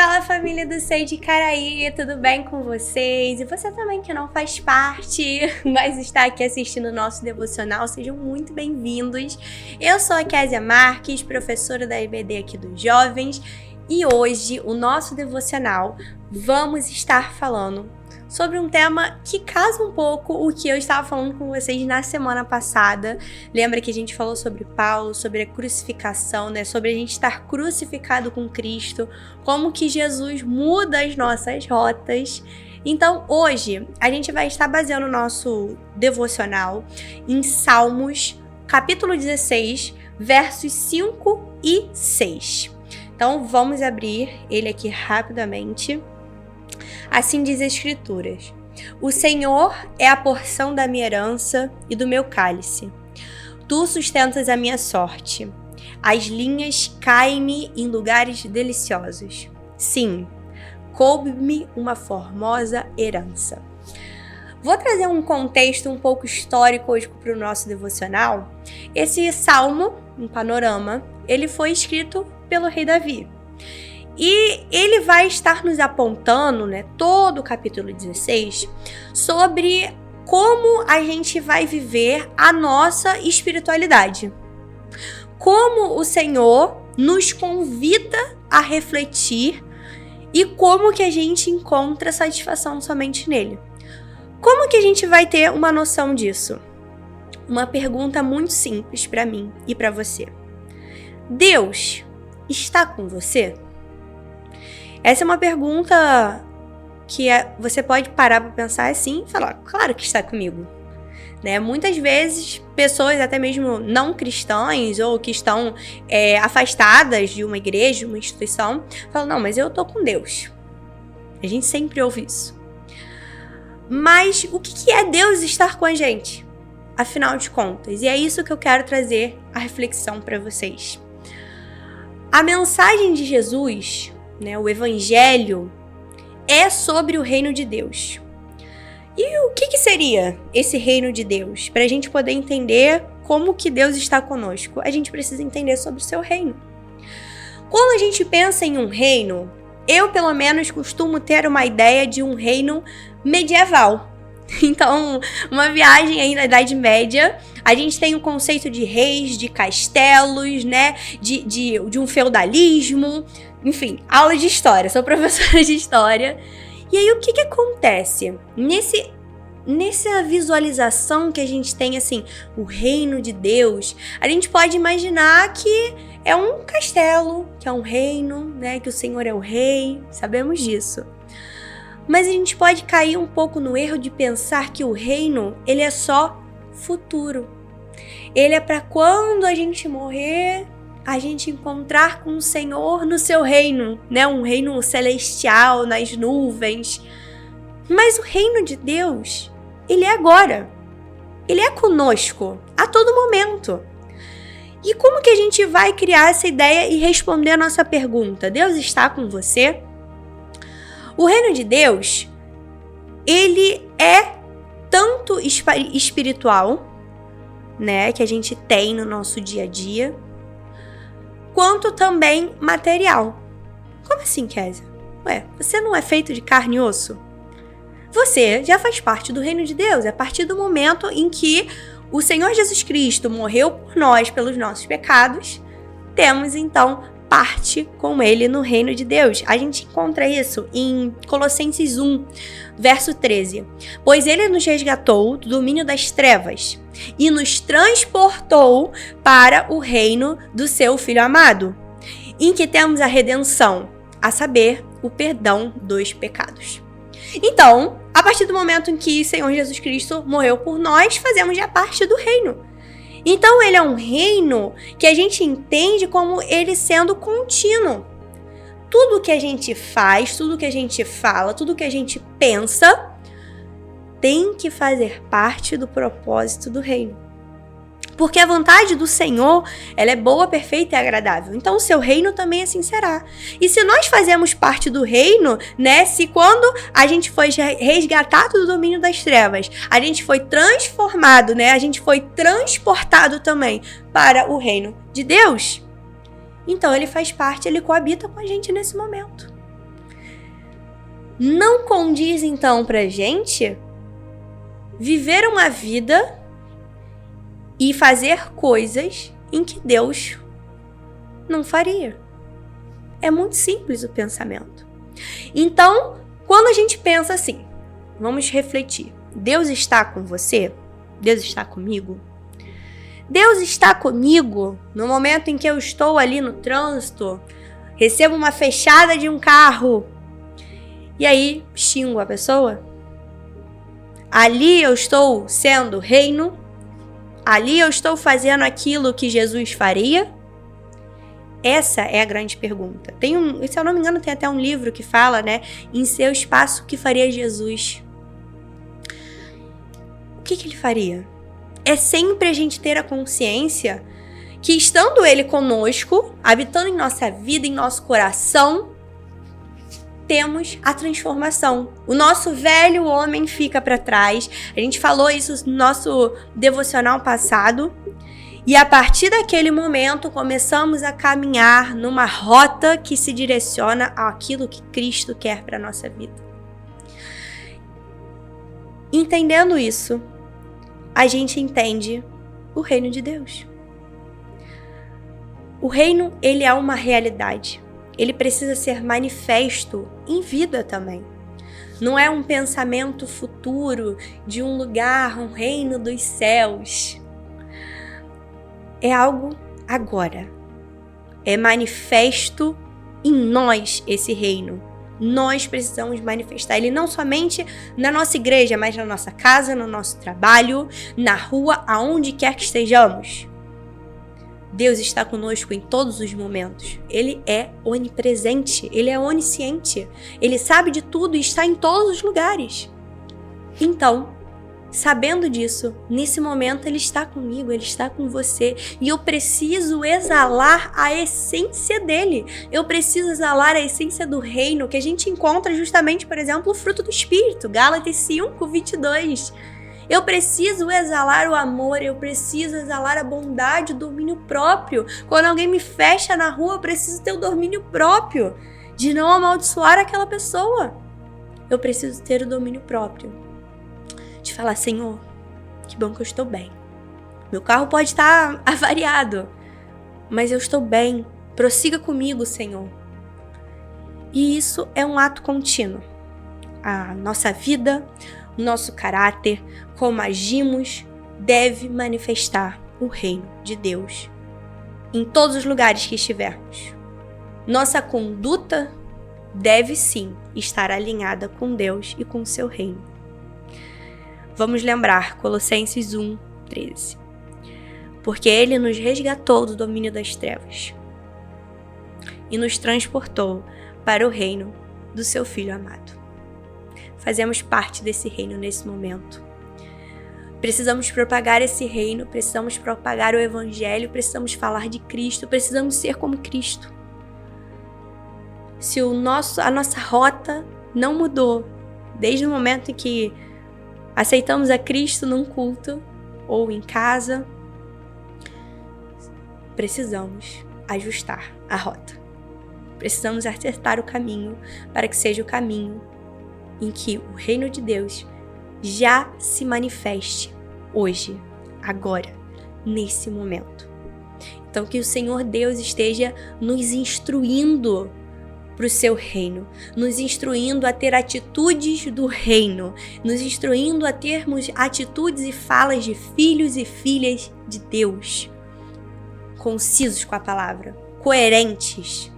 Fala, família do Sei de Caraí, tudo bem com vocês? E você também que não faz parte, mas está aqui assistindo o nosso devocional, sejam muito bem-vindos. Eu sou a Késia Marques, professora da EBD aqui dos Jovens, e hoje o nosso devocional vamos estar falando sobre um tema que casa um pouco o que eu estava falando com vocês na semana passada. Lembra que a gente falou sobre Paulo, sobre a crucificação, né? Sobre a gente estar crucificado com Cristo, como que Jesus muda as nossas rotas. Então, hoje, a gente vai estar baseando o nosso devocional em Salmos, capítulo 16, versos 5 e 6. Então, vamos abrir ele aqui rapidamente. Assim diz as Escrituras: O Senhor é a porção da minha herança e do meu cálice. Tu sustentas a minha sorte. As linhas caem-me em lugares deliciosos. Sim, coube-me uma formosa herança. Vou trazer um contexto um pouco histórico hoje para o nosso devocional. Esse salmo, um panorama, ele foi escrito pelo rei Davi. E ele vai estar nos apontando, né, todo o capítulo 16, sobre como a gente vai viver a nossa espiritualidade. Como o Senhor nos convida a refletir e como que a gente encontra satisfação somente nele. Como que a gente vai ter uma noção disso? Uma pergunta muito simples para mim e para você. Deus está com você? Essa é uma pergunta que você pode parar para pensar assim e falar, claro que está comigo. Né? Muitas vezes, pessoas até mesmo não cristãs ou que estão afastadas de uma igreja, de uma instituição, falam, não, mas eu tô com Deus. A gente sempre ouve isso. Mas o que é Deus estar com a gente? Afinal de contas, e é isso que eu quero trazer a reflexão para vocês. A mensagem de Jesus, né, o Evangelho, é sobre o reino de Deus. E o que seria esse reino de Deus? Para a gente poder entender como que Deus está conosco, a gente precisa entender sobre o seu reino. Quando a gente pensa em um reino, eu pelo menos costumo ter uma ideia de um reino medieval. Então, uma viagem aí na Idade Média, a gente tem o conceito de reis, de castelos, né, de um feudalismo, enfim, aula de história, sou professora de história. E aí, o que acontece? Nessa visualização que a gente tem, assim, o reino de Deus, a gente pode imaginar que é um castelo, que é um reino, né, que o Senhor é o rei, sabemos disso. Mas a gente pode cair um pouco no erro de pensar que o reino, ele é só futuro. Ele é para quando a gente morrer, a gente encontrar com o Senhor no seu reino, né? Um reino celestial, nas nuvens. Mas o reino de Deus, ele é agora. Ele é conosco, a todo momento. E como que a gente vai criar essa ideia e responder a nossa pergunta? Deus está com você? O reino de Deus, ele é tanto espiritual, né, que a gente tem no nosso dia a dia, quanto também material. Como assim, Késia? Ué, você não é feito de carne e osso? Você já faz parte do reino de Deus, a partir do momento em que o Senhor Jesus Cristo morreu por nós, pelos nossos pecados, temos então parte com ele no reino de Deus. A gente encontra isso em Colossenses 1, verso 13. Pois ele nos resgatou do domínio das trevas e nos transportou para o reino do seu Filho amado, em que temos a redenção, a saber, o perdão dos pecados. Então, a partir do momento em que o Senhor Jesus Cristo morreu por nós, fazemos já parte do reino. Então, ele é um reino que a gente entende como ele sendo contínuo. Tudo que a gente faz, tudo que a gente fala, tudo que a gente pensa, tem que fazer parte do propósito do reino. Porque a vontade do Senhor, ela é boa, perfeita e agradável. Então, o seu reino também assim será. E se nós fazemos parte do reino, né? Se quando a gente foi resgatado do domínio das trevas, a gente foi transformado, né? A gente foi transportado também para o reino de Deus. Então, ele faz parte, ele coabita com a gente nesse momento. Não condiz então pra gente viver uma vida e fazer coisas em que Deus não faria. É muito simples o pensamento. Então, quando a gente pensa assim, vamos refletir. Deus está com você? Deus está comigo? Deus está comigo no momento em que eu estou ali no trânsito, recebo uma fechada de um carro e aí xingo a pessoa? Ali eu estou sendo reino? Ali eu estou fazendo aquilo que Jesus faria? Essa é a grande pergunta. Se eu não me engano, tem até um livro que fala, né? Em seu espaço, o que faria Jesus? O que ele faria? É sempre a gente ter a consciência que estando Ele conosco, habitando em nossa vida, em nosso coração, temos a transformação. O nosso velho homem fica para trás. A gente falou isso no nosso devocional passado. E a partir daquele momento, começamos a caminhar numa rota que se direciona àquilo que Cristo quer para a nossa vida. Entendendo isso, a gente entende o reino de Deus. O reino, ele é uma realidade. Ele precisa ser manifesto em vida também. Não é um pensamento futuro de um lugar, um reino dos céus. É algo agora. É manifesto em nós esse reino. Nós precisamos manifestar ele não somente na nossa igreja, mas na nossa casa, no nosso trabalho, na rua, aonde quer que estejamos. Deus está conosco em todos os momentos. Ele é onipresente, Ele é onisciente. Ele sabe de tudo e está em todos os lugares. Então, sabendo disso, nesse momento Ele está comigo, Ele está com você. E eu preciso exalar a essência dEle. Eu preciso exalar a essência do reino, que a gente encontra justamente, por exemplo, o fruto do Espírito. Gálatas 5:22. Eu preciso exalar o amor, eu preciso exalar a bondade, o domínio próprio. Quando alguém me fecha na rua, eu preciso ter o domínio próprio, de não amaldiçoar aquela pessoa. Eu preciso ter o domínio próprio, de falar, Senhor, que bom que eu estou bem. Meu carro pode estar avariado, mas eu estou bem. Prossiga comigo, Senhor. E isso é um ato contínuo. A nossa vida, o nosso caráter, como agimos, deve manifestar o reino de Deus em todos os lugares que estivermos. Nossa conduta deve sim estar alinhada com Deus e com o seu reino. Vamos lembrar Colossenses 1:13. Porque Ele nos resgatou do domínio das trevas e nos transportou para o reino do seu Filho amado. Fazemos parte desse reino nesse momento. Precisamos propagar esse reino, precisamos propagar o Evangelho, precisamos falar de Cristo, precisamos ser como Cristo. Se a nossa rota não mudou desde o momento em que aceitamos a Cristo num culto ou em casa, precisamos ajustar a rota. Precisamos acertar o caminho para que seja o caminho em que o reino de Deus já se manifeste hoje, agora, nesse momento. Então, que o Senhor Deus esteja nos instruindo para o seu reino, nos instruindo a ter atitudes do reino, nos instruindo a termos atitudes e falas de filhos e filhas de Deus, concisos com a palavra, coerentes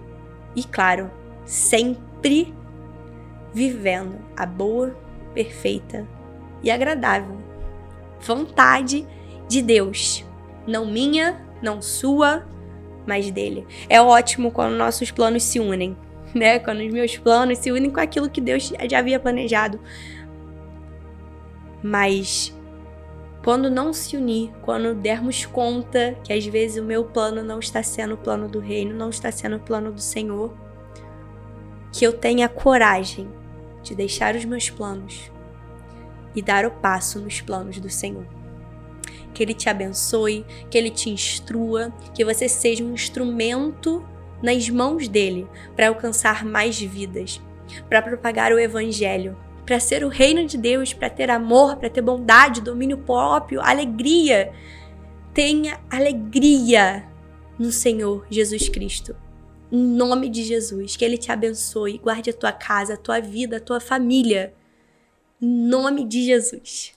e, claro, sempre vivendo a boa, perfeita e agradável vontade de Deus. Não minha, não sua, mas dele. É ótimo quando nossos planos se unem, né? Quando os meus planos se unem com aquilo que Deus já havia planejado. Mas quando não se unir, quando dermos conta que às vezes o meu plano não está sendo o plano do reino, não está sendo o plano do Senhor, que eu tenha coragem de deixar os meus planos e dar o passo nos planos do Senhor. Que Ele te abençoe, que Ele te instrua, que você seja um instrumento nas mãos dEle para alcançar mais vidas. para propagar o evangelho, para ser o reino de Deus, para ter amor, para ter bondade, domínio próprio, alegria. Tenha alegria no Senhor Jesus Cristo. Em nome de Jesus, que Ele te abençoe, guarde a tua casa, a tua vida, a tua família. Em nome de Jesus.